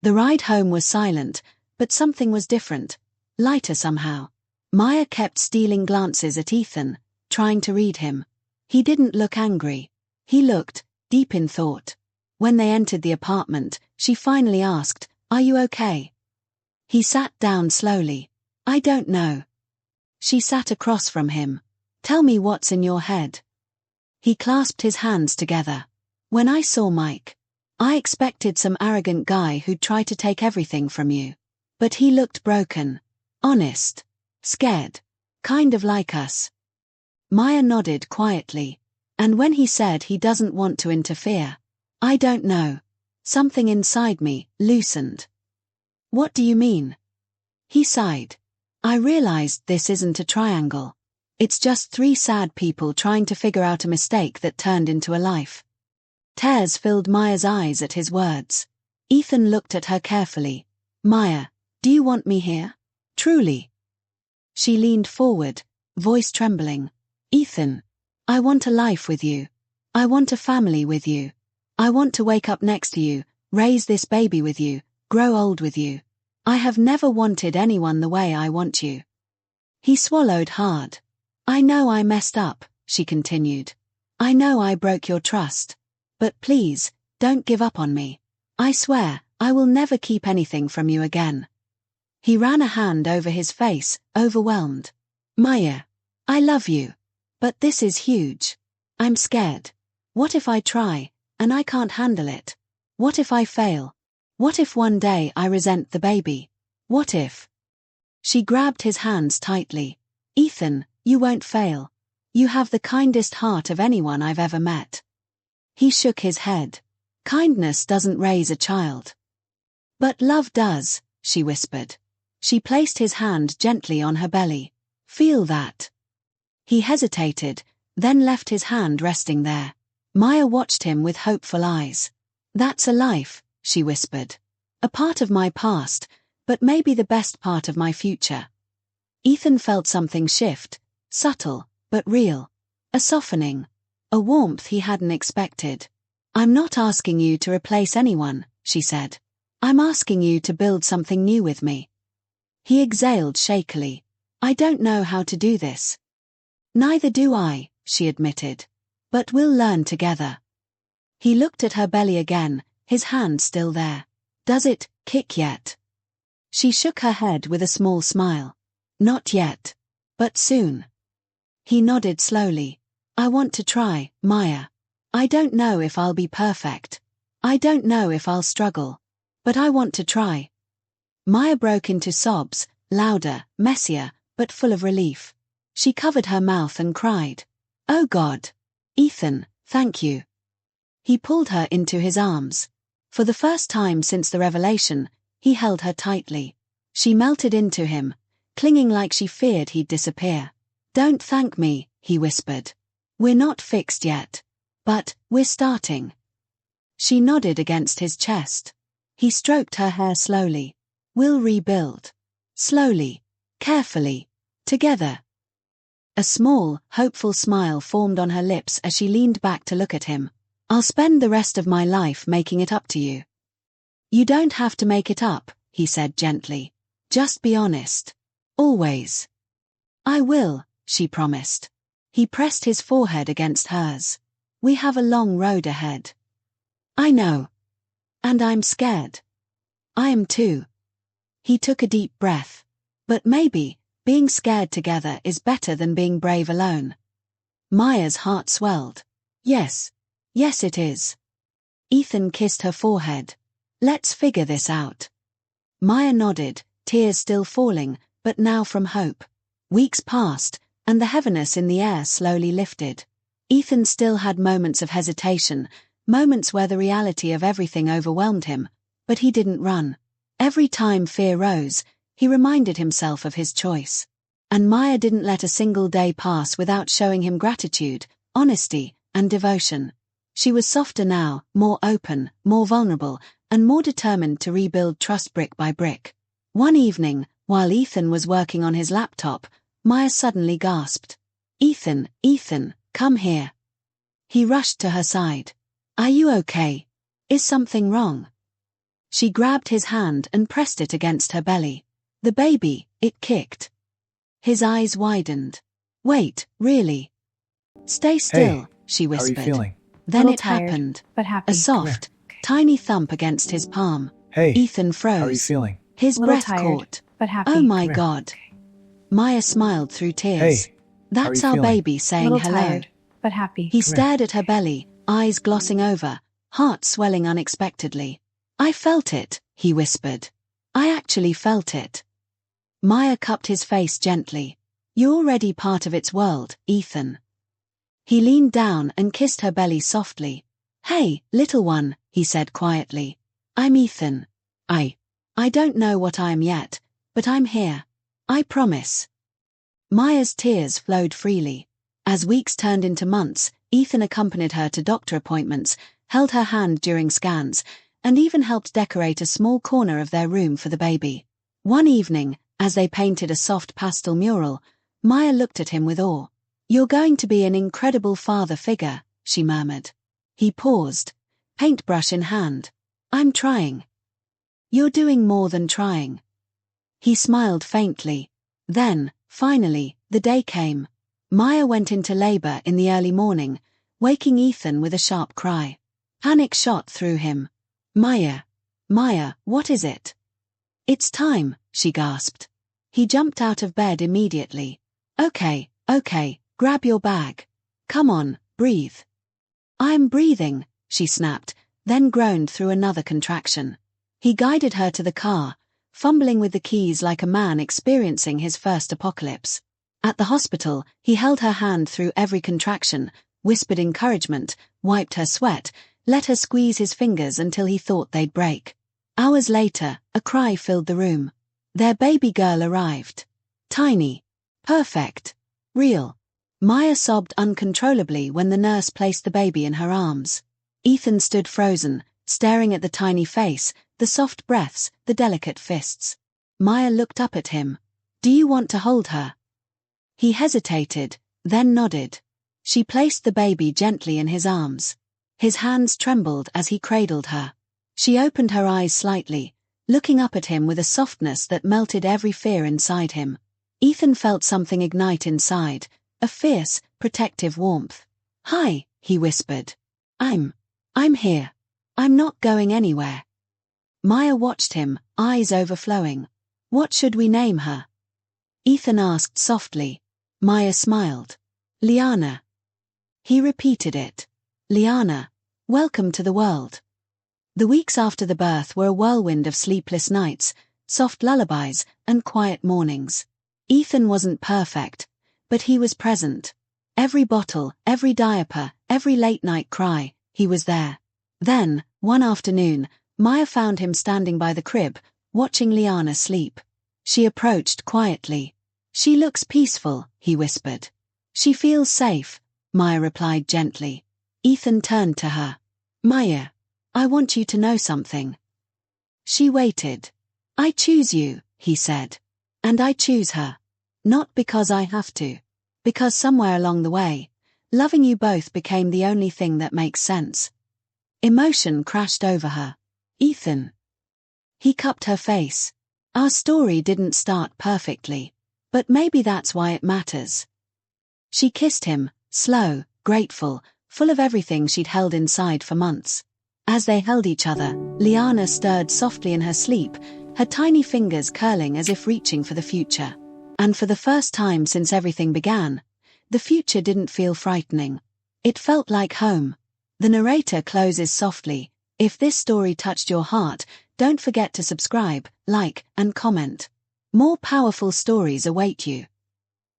The ride home was silent, but something was different, lighter somehow. Maya kept stealing glances at Ethan, trying to read him. He didn't look angry. He looked deep in thought. When they entered the apartment, she finally asked, "Are you okay?" He sat down slowly. "I don't know." She sat across from him. "Tell me what's in your head." He clasped his hands together. "When I saw Mike, I expected some arrogant guy who'd try to take everything from you. But he looked broken. Honest. Scared. Kind of like us." Maya nodded quietly. "And when he said he doesn't want to interfere, I don't know. Something inside me loosened." "What do you mean?" He sighed. "I realized this isn't a triangle. It's just three sad people trying to figure out a mistake that turned into a life." Tears filled Maya's eyes at his words. Ethan looked at her carefully. "Maya, do you want me here? Truly?" She leaned forward, voice trembling. "Ethan, I want a life with you. I want a family with you. I want to wake up next to you, raise this baby with you, grow old with you. I have never wanted anyone the way I want you." He swallowed hard. "I know I messed up," she continued. "I know I broke your trust. But please, don't give up on me. I swear, I will never keep anything from you again." He ran a hand over his face, overwhelmed. "Maya, I love you. But this is huge. I'm scared. What if I try, and I can't handle it? What if I fail? What if one day I resent the baby? What if?" She grabbed his hands tightly. "Ethan, you won't fail. You have the kindest heart of anyone I've ever met." He shook his head. "Kindness doesn't raise a child." "But love does," she whispered. She placed his hand gently on her belly. "Feel that." He hesitated, then left his hand resting there. Maya watched him with hopeful eyes. "That's a life," she whispered. "A part of my past, but maybe the best part of my future." Ethan felt something shift, subtle, but real. A softening. A warmth he hadn't expected. "I'm not asking you to replace anyone," she said. "I'm asking you to build something new with me." He exhaled shakily. "I don't know how to do this." "Neither do I," she admitted. "But we'll learn together." He looked at her belly again, his hand still there. "Does it kick yet?" She shook her head with a small smile. "Not yet. But soon." He nodded slowly. "I want to try, Maya. I don't know if I'll be perfect. I don't know if I'll struggle. But I want to try." Maya broke into sobs, louder, messier, but full of relief. She covered her mouth and cried. "Oh God. Ethan, thank you." He pulled her into his arms. For the first time since the revelation, he held her tightly. She melted into him, clinging like she feared he'd disappear. "Don't thank me," he whispered. "We're not fixed yet. But we're starting." She nodded against his chest. He stroked her hair slowly. "We'll rebuild. Slowly. Carefully. Together." A small, hopeful smile formed on her lips as she leaned back to look at him. "I'll spend the rest of my life making it up to you." "You don't have to make it up," he said gently. "Just be honest. Always." "I will," she promised. He pressed his forehead against hers. "We have a long road ahead." "I know. And I'm scared." "I am too." He took a deep breath. "But maybe, being scared together is better than being brave alone." Maya's heart swelled. "Yes. Yes it is." Ethan kissed her forehead. "Let's figure this out." Maya nodded, tears still falling, but now from hope. Weeks passed, and the heaviness in the air slowly lifted. Ethan still had moments of hesitation, moments where the reality of everything overwhelmed him, but he didn't run. Every time fear rose, he reminded himself of his choice. And Maya didn't let a single day pass without showing him gratitude, honesty, and devotion. She was softer now, more open, more vulnerable, and more determined to rebuild trust brick by brick. One evening, while Ethan was working on his laptop, Maya suddenly gasped. "Ethan, Ethan, come here." He rushed to her side. "Are you okay? Is something wrong?" She grabbed his hand and pressed it against her belly. The baby, it kicked. His eyes widened. Wait, really? Stay still, Hey, she how are you whispered. feeling? Then Little it tired, happened. but happy. A soft, tiny thump against his palm. Hey, Ethan how are you froze. feeling? His Little breath tired, caught. but happy. Oh my Come here. God. Maya smiled through tears. Hey, how are That's you our feeling? baby saying Little hello. tired, but happy. He Come here. stared at her belly, eyes glossing over, heart swelling unexpectedly. I felt it, he whispered. I actually felt it. Maya cupped his face gently. You're already part of its world, Ethan. He leaned down and kissed her belly softly. Hey, little one, he said quietly. I'm Ethan. I don't know what I am yet, but I'm here. I promise. Maya's tears flowed freely. As weeks turned into months, Ethan accompanied her to doctor appointments, held her hand during scans, and even helped decorate a small corner of their room for the baby. One evening, as they painted a soft pastel mural, Maya looked at him with awe. You're going to be an incredible father figure, she murmured. He paused, paintbrush in hand. I'm trying. You're doing more than trying. He smiled faintly. Then, finally, the day came. Maya went into labor in the early morning, waking Ethan with a sharp cry. Panic shot through him. Maya, what is it? It's time, she gasped. He jumped out of bed immediately. Okay, grab your bag. Come on, breathe. I'm breathing, she snapped, then groaned through another contraction. He guided her to the car, fumbling with the keys like a man experiencing his first apocalypse. At the hospital, he held her hand through every contraction, whispered encouragement, wiped her sweat, let her squeeze his fingers until he thought they'd break. Hours later, a cry filled the room. Their baby girl arrived. Tiny. Perfect. Real. Maya sobbed uncontrollably when the nurse placed the baby in her arms. Ethan stood frozen, staring at the tiny face, the soft breaths, the delicate fists. Maya looked up at him. Do you want to hold her? He hesitated, then nodded. She placed the baby gently in his arms. His hands trembled as he cradled her. She opened her eyes slightly, looking up at him with a softness that melted every fear inside him. Ethan felt something ignite inside, a fierce, protective warmth. Hi, he whispered. I'm here. I'm not going anywhere. Maya watched him, eyes overflowing. What should we name her? Ethan asked softly. Maya smiled. Liana. He repeated it. Liana, welcome to the world. The weeks after the birth were a whirlwind of sleepless nights, soft lullabies, and quiet mornings. Ethan wasn't perfect, but he was present. Every bottle, every diaper, every late-night cry, he was there. Then, one afternoon, Maya found him standing by the crib, watching Liana sleep. She approached quietly. She looks peaceful, he whispered. She feels safe, Maya replied gently. Ethan turned to her. Maya, I want you to know something. She waited. I choose you, he said. And I choose her. Not because I have to. Because somewhere along the way, loving you both became the only thing that makes sense. Emotion crashed over her. Ethan. He cupped her face. Our story didn't start perfectly, but maybe that's why it matters. She kissed him, slow, grateful, full of everything she'd held inside for months. As they held each other, Liana stirred softly in her sleep, her tiny fingers curling as if reaching for the future. And for the first time since everything began, the future didn't feel frightening. It felt like home. The narrator closes softly. If this story touched your heart, don't forget to subscribe, like, and comment. More powerful stories await you.